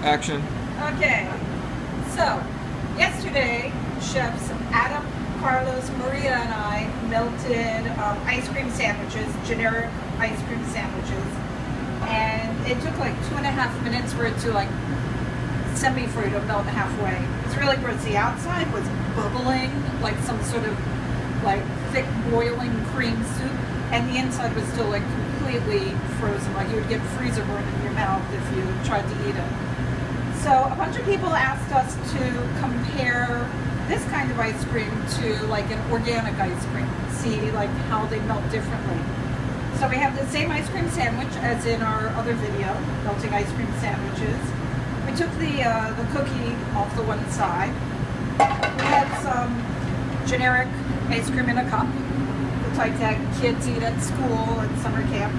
Action. Okay, so yesterday, chefs Adam, Carlos, Maria, and I melted ice cream sandwiches, generic ice cream sandwiches, and it took like 2.5 minutes for it to like semi-free to melt halfway. It's really gross. The outside was bubbling like some sort of like thick boiling cream soup, and the inside was still like completely frozen, like you would get freezer burn in your mouth if you tried to eat it. So a bunch of people asked us to compare this kind of ice cream to like an organic ice cream, see like how they melt differently. So we have the same ice cream sandwich as in our other video, melting ice cream sandwiches. We took the cookie off the one side. We had some generic ice cream in a cup, the type that kids eat at school and summer camp.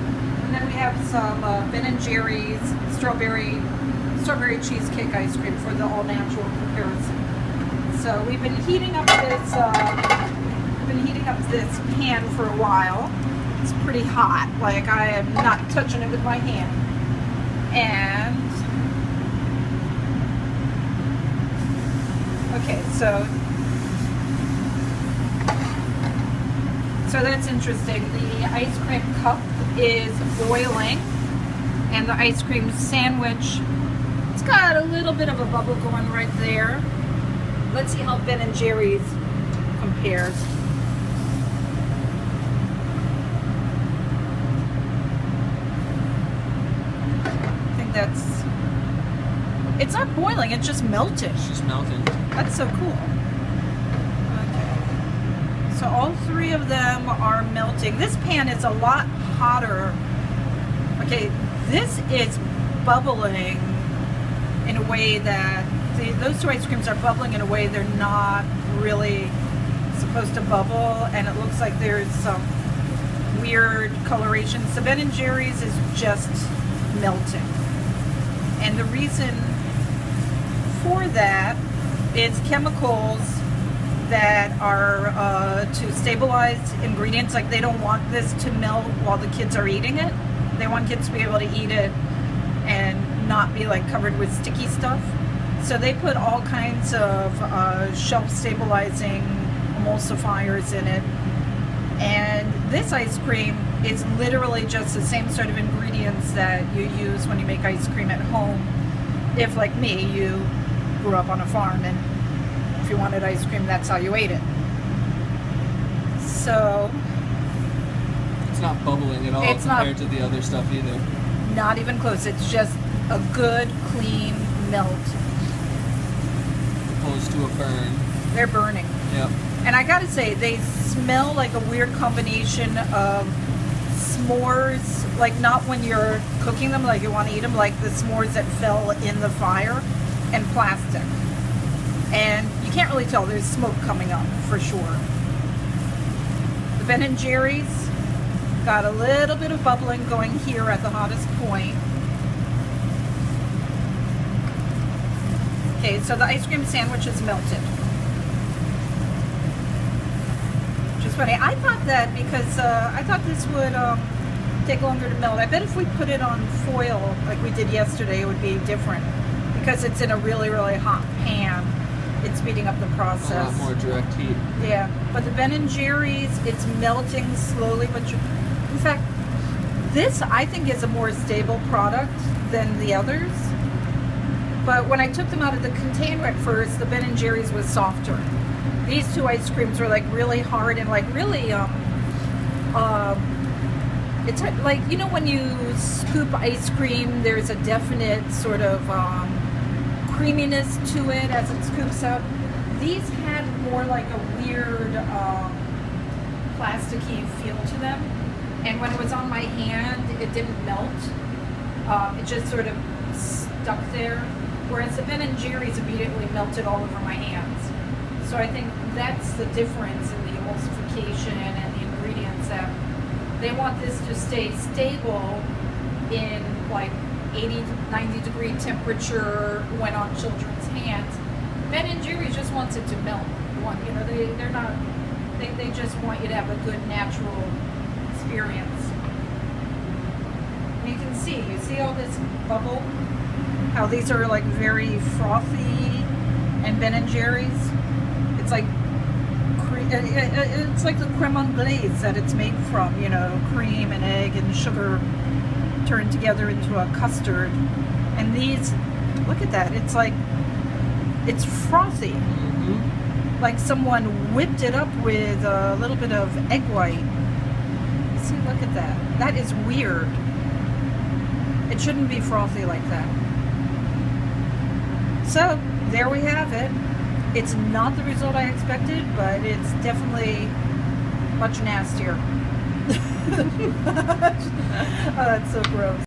And then we have some Ben & Jerry's strawberry cheesecake ice cream for the all-natural comparison. So we've been heating up this pan for a while. It's pretty hot. Like I am not touching it with my hand. And okay, so that's interesting. The ice cream cup is boiling, and the ice cream sandwich, it's got a little bit of a bubble going right there. Let's see how Ben & Jerry's compares. I think it's not boiling, it's just melted. It's just melting. That's so cool. Okay. So all three of them are melting. This pan is a lot hotter. Okay, this is bubbling in a way that those two ice creams are bubbling in a way they're not really supposed to bubble, and it looks like there's some weird coloration. So Ben & Jerry's is just melting, and the reason for that is chemicals that are to stabilize ingredients. Like they don't want this to melt while the kids are eating it. They want kids to be able to eat it and not be like covered with sticky stuff. So they put all kinds of shelf stabilizing emulsifiers in it. And this ice cream is literally just the same sort of ingredients that you use when you make ice cream at home. If, like me, you grew up on a farm and if you wanted ice cream, that's how you ate it. So it's not bubbling at all compared to the other stuff either. Not even close. It's just a good, clean melt. Opposed to a burn. They're burning. Yep. And I gotta say, they smell like a weird combination of s'mores, like not when you're cooking them, like you want to eat them, like the s'mores that fell in the fire, and plastic. And you can't really tell, there's smoke coming up for sure. The Ben & Jerry's got a little bit of bubbling going here at the hottest point. Okay, so the ice cream sandwich is melted. Which is funny. I thought that because I thought this would take longer to melt. I bet if we put it on foil like we did yesterday, it would be different. Because it's in a really, really hot pan, it's speeding up the process. A lot more direct heat. Yeah, but the Ben & Jerry's, it's melting slowly, but in fact, this I think is a more stable product than the others. But when I took them out of the container at first, the Ben & Jerry's was softer. These two ice creams were like really hard and like really, it's like, you know when you scoop ice cream, there's a definite sort of creaminess to it as it scoops up. These had more like a weird plasticky feel to them. And when it was on my hand, it didn't melt. It just sort of stuck there. Whereas the Ben & Jerry's immediately melted all over my hands. So I think that's the difference in the emulsification and the ingredients, that they want this to stay stable in like 80 to 90 degree temperature when on children's hands. Ben & Jerry's just wants it to melt. You know, they're not, they just want you to have a good natural experience. And you can see all this bubble how these are like very frothy, and Ben & Jerry's, it's like it's like the creme anglaise that it's made from, you know, cream and egg and sugar turned together into a custard. And these, look at that, it's like, it's frothy. Mm-hmm. Like someone whipped it up with a little bit of egg white. See, look at that. That is weird. It shouldn't be frothy like that. So, there we have it. It's not the result I expected, but it's definitely much nastier. Oh, that's so gross.